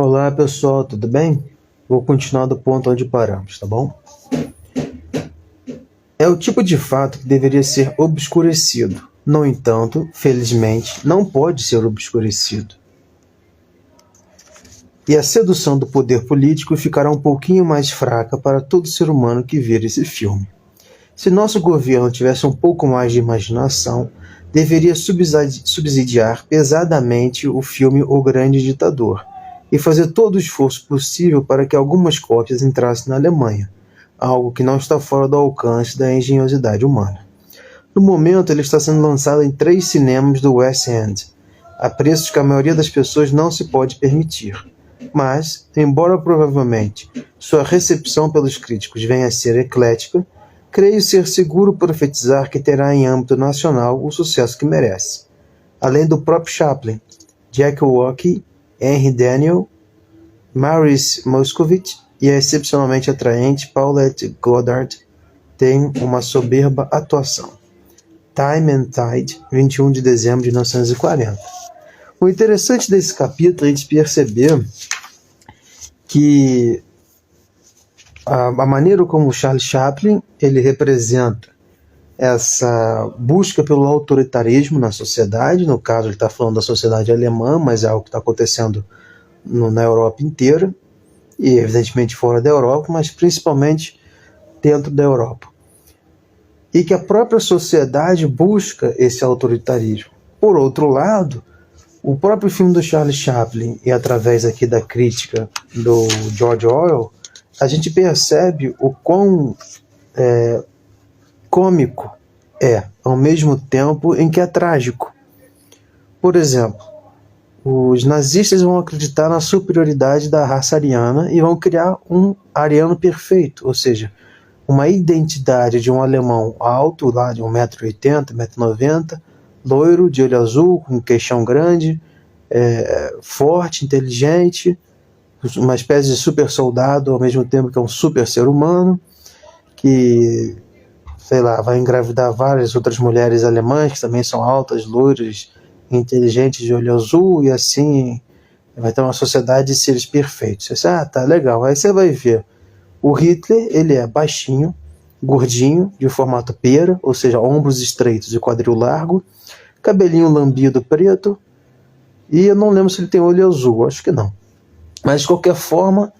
Olá pessoal, tudo bem? Vou continuar do ponto onde paramos, tá bom? É o tipo de fato que deveria ser obscurecido. No entanto, felizmente, não pode ser obscurecido. E a sedução do poder político ficará um pouquinho mais fraca para todo ser humano que ver esse filme. Se nosso governo tivesse um pouco mais de imaginação, deveria subsidiar pesadamente o filme O Grande Ditador e fazer todo o esforço possível para que algumas cópias entrassem na Alemanha, algo que não está fora do alcance da engenhosidade humana. No momento, ele está sendo lançado em 3 cinemas do West End, a preços que a maioria das pessoas não se pode permitir. Mas, embora provavelmente sua recepção pelos críticos venha a ser eclética, creio ser seguro profetizar que terá em âmbito nacional o sucesso que merece. Além do próprio Chaplin, Jack Walker, Henry Daniel, Maurice Moscovitch e a excepcionalmente atraente Paulette Goddard têm uma soberba atuação. Time and Tide, 21 de dezembro de 1940. O interessante desse capítulo é a gente perceber que a maneira como Charles Chaplin ele representa essa busca pelo autoritarismo na sociedade, no caso ele está falando da sociedade alemã, mas é algo que está acontecendo na Europa inteira, e evidentemente fora da Europa, mas principalmente dentro da Europa. E que a própria sociedade busca esse autoritarismo. Por outro lado, o próprio filme do Charles Chaplin, e através aqui da crítica do George Orwell, a gente percebe o quão cômico é, ao mesmo tempo em que é trágico. Por exemplo, os nazistas vão acreditar na superioridade da raça ariana e vão criar um ariano perfeito, ou seja, uma identidade de um alemão alto, lá de 1,80 m, 1,90 m, loiro, de olho azul, com queixão grande, forte, inteligente, uma espécie de super soldado ao mesmo tempo que é um super ser humano, que, sei lá, vai engravidar várias outras mulheres alemãs que também são altas, loiras, inteligentes, de olho azul, e assim vai ter uma sociedade de seres perfeitos. Você, tá legal. Aí você vai ver o Hitler, ele é baixinho, gordinho, de formato pera, ou seja, ombros estreitos e quadril largo, cabelinho lambido preto, e eu não lembro se ele tem olho azul, acho que não. Mas de qualquer forma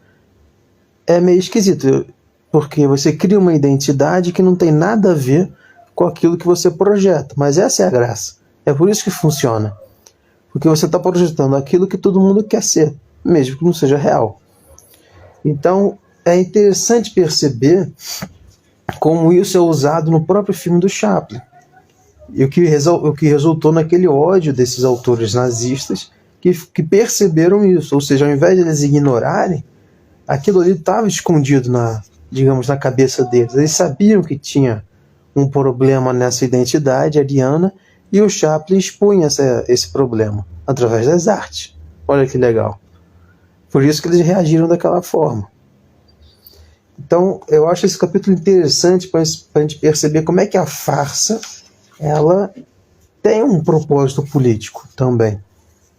é meio esquisito, porque você cria uma identidade que não tem nada a ver com aquilo que você projeta, mas essa é a graça, é por isso que funciona, porque você está projetando aquilo que todo mundo quer ser, mesmo que não seja real. Então é interessante perceber como isso é usado no próprio filme do Chaplin, e o que resultou naquele ódio desses autores nazistas que perceberam isso, ou seja, ao invés de eles ignorarem, aquilo ali estava escondido na cabeça deles. Eles sabiam que tinha um problema nessa identidade ariana e o Chaplin expunha esse problema através das artes. Olha que legal. Por isso que eles reagiram daquela forma. Então, eu acho esse capítulo interessante para a gente perceber como é que a farsa ela tem um propósito político também.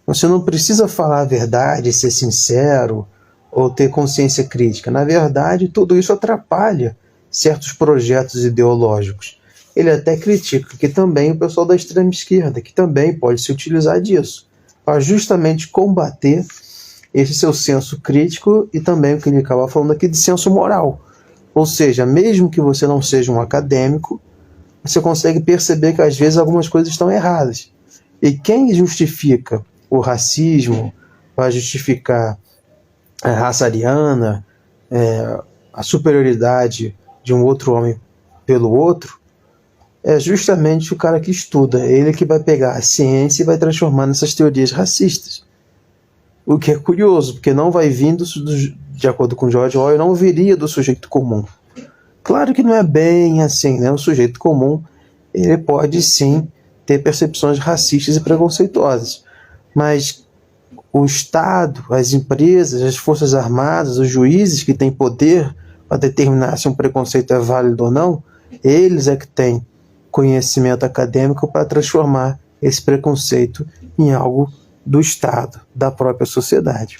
Você não precisa falar a verdade, ser sincero ou ter consciência crítica. Na verdade, tudo isso atrapalha certos projetos ideológicos. Ele até critica que também o pessoal da extrema esquerda, que também pode se utilizar disso, para justamente combater esse seu senso crítico e também o que ele acaba falando aqui de senso moral. Ou seja, mesmo que você não seja um acadêmico, você consegue perceber que às vezes algumas coisas estão erradas. E quem justifica o racismo, vai justificar a raça ariana, a superioridade de um outro homem pelo outro, é justamente o cara que estuda, ele que vai pegar a ciência e vai transformar nessas teorias racistas. O que é curioso, porque não vai vindo, de acordo com George Orwell, não viria do sujeito comum. Claro que não é bem assim, né? O sujeito comum ele pode sim ter percepções racistas e preconceituosas, mas o Estado, as empresas, as forças armadas, os juízes que têm poder para determinar se um preconceito é válido ou não, eles é que têm conhecimento acadêmico para transformar esse preconceito em algo do Estado, da própria sociedade.